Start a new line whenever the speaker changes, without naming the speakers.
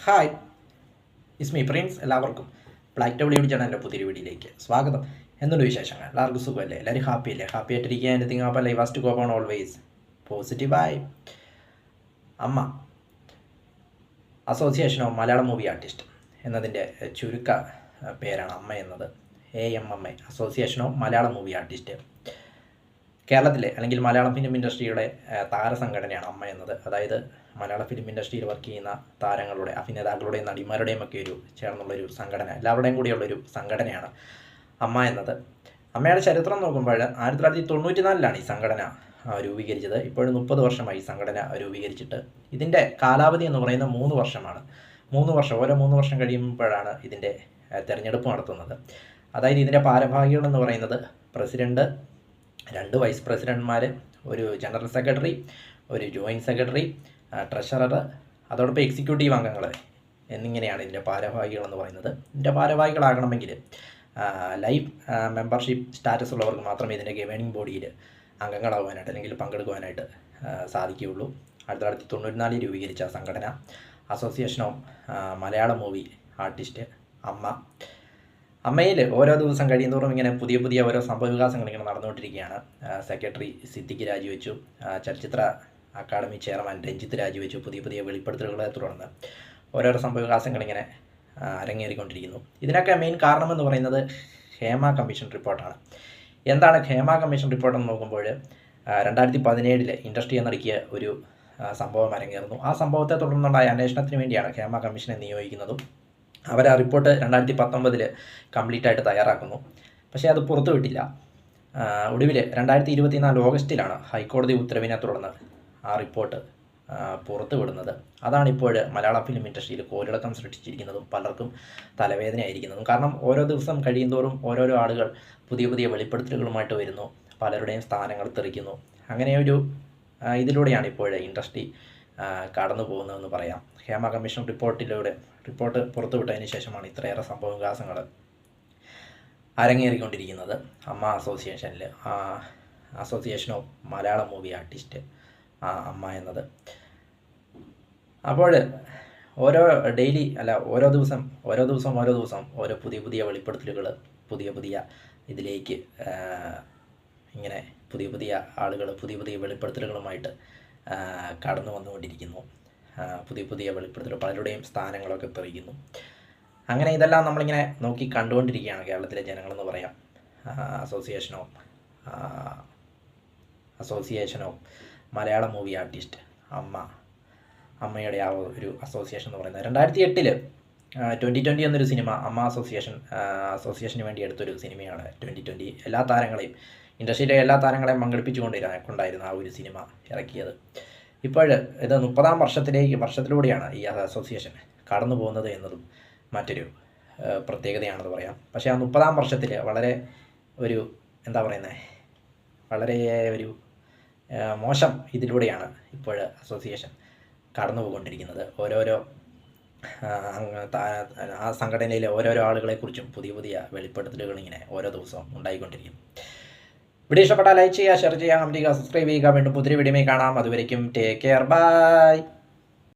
Hi, is me Prince. എല്ലാവർക്കും black W ചാനലിൻ്റെ പുതിയൊരു വീഡിയോയിലേക്ക് സ്വാഗതം. എന്തുണ്ട് വിശേഷങ്ങൾ? എല്ലാവർക്കും സുഖമല്ലേ? എല്ലാവരും ഹാപ്പി അല്ലേ? ഹാപ്പി ആയിട്ടിരിക്കുക. Anything app live first go on always പോസിറ്റീവായി. അമ്മ association of Malayalam movie artist എന്നതിൻ്റെ ചുരുക്ക പേരാണ് അമ്മ എന്നത്. AMMA, association of Malayalam movie artist. കേരളത്തിലെ അല്ലെങ്കിൽ മലയാളം ഫിലിം ഇൻഡസ്ട്രിയുടെ താരസംഘടനയാണ് അമ്മ എന്നത്. അതായത് മലയാള ഫിലിം ഇൻഡസ്ട്രിയിൽ വർക്ക് ചെയ്യുന്ന താരങ്ങളുടെ, അഭിനേതാക്കളുടെയും നടിമാരുടെയും ഒക്കെ ചേർന്നുള്ളൊരു സംഘടന, എല്ലാവരുടെയും കൂടിയുള്ളൊരു സംഘടനയാണ് അമ്മ എന്നത്. അമ്മയുടെ ചരിത്രം നോക്കുമ്പോൾ 1994 ഈ സംഘടന രൂപീകരിച്ചത്. ഇപ്പോഴും 30 വർഷമായി ഈ സംഘടന രൂപീകരിച്ചിട്ട്. ഇതിൻ്റെ കാലാവധി എന്ന് പറയുന്നത് 3 വർഷമാണ്. 3 വർഷം, ഓരോ 3 വർഷം കഴിയുമ്പോഴാണ് ഇതിൻ്റെ തിരഞ്ഞെടുപ്പ് നടത്തുന്നത്. അതായത് ഇതിൻ്റെ ഭാരവാഹികൾ എന്ന് പറയുന്നത് പ്രസിഡന്റ്, 2 വൈസ് പ്രസിഡന്റ്മാർ, ഒരു ജനറൽ സെക്രട്ടറി, ഒരു ജോയിൻറ്റ് സെക്രട്ടറി, ട്രഷറർ, അതോടൊപ്പം എക്സിക്യൂട്ടീവ് അംഗങ്ങൾ എന്നിങ്ങനെയാണ് ഇതിൻ്റെ ഭാരവാഹികൾ എന്ന് പറയുന്നത്. ഇതിൻ്റെ ഭാരവാഹികളാകണമെങ്കിൽ ലൈഫ് മെമ്പർഷിപ്പ് സ്റ്റാറ്റസ് ഉള്ളവർക്ക് മാത്രമേ ഇതിൻ്റെ ഗവേണിംഗ് ബോഡിയിൽ അംഗങ്ങളാകുവാനായിട്ട് അല്ലെങ്കിൽ പങ്കെടുക്കുവാനായിട്ട് സാധിക്കുകയുള്ളൂ. 1994 രൂപീകരിച്ച സംഘടന association of Malayalam movie artist അമ്മ. അമ്മയിൽ ഓരോ ദിവസം കഴിയുന്തോറും ഇങ്ങനെ പുതിയ പുതിയ ഓരോ സംഭവവികാസങ്ങൾ ഇങ്ങനെ നടന്നുകൊണ്ടിരിക്കുകയാണ്. സെക്രട്ടറി സിദ്ദിഖ് രാജിവെച്ചു, ചലച്ചിത്ര അക്കാദമി ചെയർമാൻ രഞ്ജിത്ത് രാജിവെച്ചു. പുതിയ പുതിയ വെളിപ്പെടുത്തലുകളെ തുടർന്ന് ഓരോരോ സംഭവവികാസങ്ങളിങ്ങനെ അരങ്ങേറിക്കൊണ്ടിരിക്കുന്നു. ഇതിനൊക്കെ മെയിൻ കാരണമെന്ന് പറയുന്നത് ഹേമ കമ്മീഷൻ റിപ്പോർട്ടാണ്. എന്താണ് ഹേമ കമ്മീഷൻ റിപ്പോർട്ടെന്ന് നോക്കുമ്പോൾ 2017 ഇൻഡസ്ട്രി എന്നടക്കിയ ഒരു സംഭവം അരങ്ങേറുന്നു. ആ സംഭവത്തെ തുടർന്നുണ്ടായ അന്വേഷണത്തിന് വേണ്ടിയാണ് ഹേമ കമ്മീഷനെ നിയോഗിക്കുന്നതും. അവർ ആ റിപ്പോർട്ട് 2019 കംപ്ലീറ്റ് ആയിട്ട് തയ്യാറാക്കുന്നു. പക്ഷേ അത് പുറത്തുവിട്ടില്ല. ഒടുവിൽ 2024 ഓഗസ്റ്റിലാണ് ഹൈക്കോടതി ഉത്തരവിനെ തുടർന്ന് ആ റിപ്പോർട്ട് പുറത്തു വിടുന്നത്. അതാണിപ്പോൾ മലയാള ഫിലിം ഇൻഡസ്ട്രിയിൽ കോലിളക്കം സൃഷ്ടിച്ചിരിക്കുന്നതും പലർക്കും തലവേദനയായിരിക്കുന്നതും. കാരണം ഓരോ ദിവസം കഴിയുന്തോറും ഓരോരോ ആളുകൾ പുതിയ പുതിയ വെളിപ്പെടുത്തലുകളുമായിട്ട് വരുന്നു, പലരുടെയും സ്ഥാനങ്ങൾ തെറിക്കുന്നു. അങ്ങനെയൊരു ഇതിലൂടെയാണ് ഇപ്പോൾ ഇൻഡസ്ട്രി കടന്നു പോകുന്നതെന്ന് പറയാം. ഹേമ കമ്മീഷൻ റിപ്പോർട്ട് പുറത്തുവിട്ടതിന് ശേഷമാണ് ഇത്രയേറെ സംഭവവികാസങ്ങൾ അരങ്ങേറിക്കൊണ്ടിരിക്കുന്നത്. അമ്മ അസോസിയേഷനിൽ, association of Malayalam movie artist AMMA എന്നത്. അപ്പോൾ ഓരോ ദിവസം ഓരോ പുതിയ പുതിയ വെളിപ്പെടുത്തലുകൾ, പുതിയ ഇതിലേക്ക് ഇങ്ങനെ പുതിയ ആളുകൾ പുതിയ വെളിപ്പെടുത്തലുകളുമായിട്ട് കടന്നു വന്നുകൊണ്ടിരിക്കുന്നു. പുതിയ വെളിപ്പെടുത്തൽ, പലരുടെയും സ്ഥാനങ്ങളൊക്കെ തെറിയുന്നു. അങ്ങനെ ഇതെല്ലാം നമ്മളിങ്ങനെ നോക്കി കണ്ടുകൊണ്ടിരിക്കുകയാണ് കേരളത്തിലെ ജനങ്ങളെന്ന് പറയാം. Association of Malayalam movie artist അമ്മയുടെ ആ ഒരു അസോസിയേഷൻ എന്ന് പറയുന്നത് 2008 2020 എന്നൊരു സിനിമ അമ്മ അസോസിയേഷന് വേണ്ടി എടുത്തൊരു സിനിമയാണ് 2020. എല്ലാ താരങ്ങളെയും, ഇൻഡസ്ട്രിയിലെ എല്ലാ താരങ്ങളെയും പങ്കെടുപ്പിച്ചുകൊണ്ടായിരുന്നു ആ ഒരു സിനിമ ഇറക്കിയത്. ഇപ്പോൾ ഇത് 30-ാം വർഷത്തിലൂടെയാണ് ഈ അസോസിയേഷൻ കടന്നു പോകുന്നത് എന്നതും മറ്റൊരു പ്രത്യേകതയാണെന്ന് പറയാം. പക്ഷേ ആ 30-ാം വർഷത്തിൽ വളരെ ഒരു വളരെ ഒരു മോശം ഇതിലൂടെയാണ് ഇപ്പോൾ അസോസിയേഷൻ കടന്നു പോയിക്കൊണ്ടിരിക്കുന്നത്. ഓരോരോ ആ സംഘടനയിലെ ഓരോരോ ആളുകളെക്കുറിച്ചും പുതിയ വെളിപ്പെടുത്തലുകൾ ഇങ്ങനെ ഓരോ ദിവസവും ഉണ്ടായിക്കൊണ്ടിരിക്കും. വീഡിയോ ഇഷ്ടപ്പെട്ടാൽ ലൈക്ക് ചെയ്യുക, ഷെയർ ചെയ്യുക, കമന്റ് ചെയ്യുക, സബ്സ്ക്രൈബ് ചെയ്യുക. വീണ്ടും പുതിയ വീഡിയോയിൽ കാണാം. അതുവരേക്കും ടേക്ക് കെയർ, ബൈ.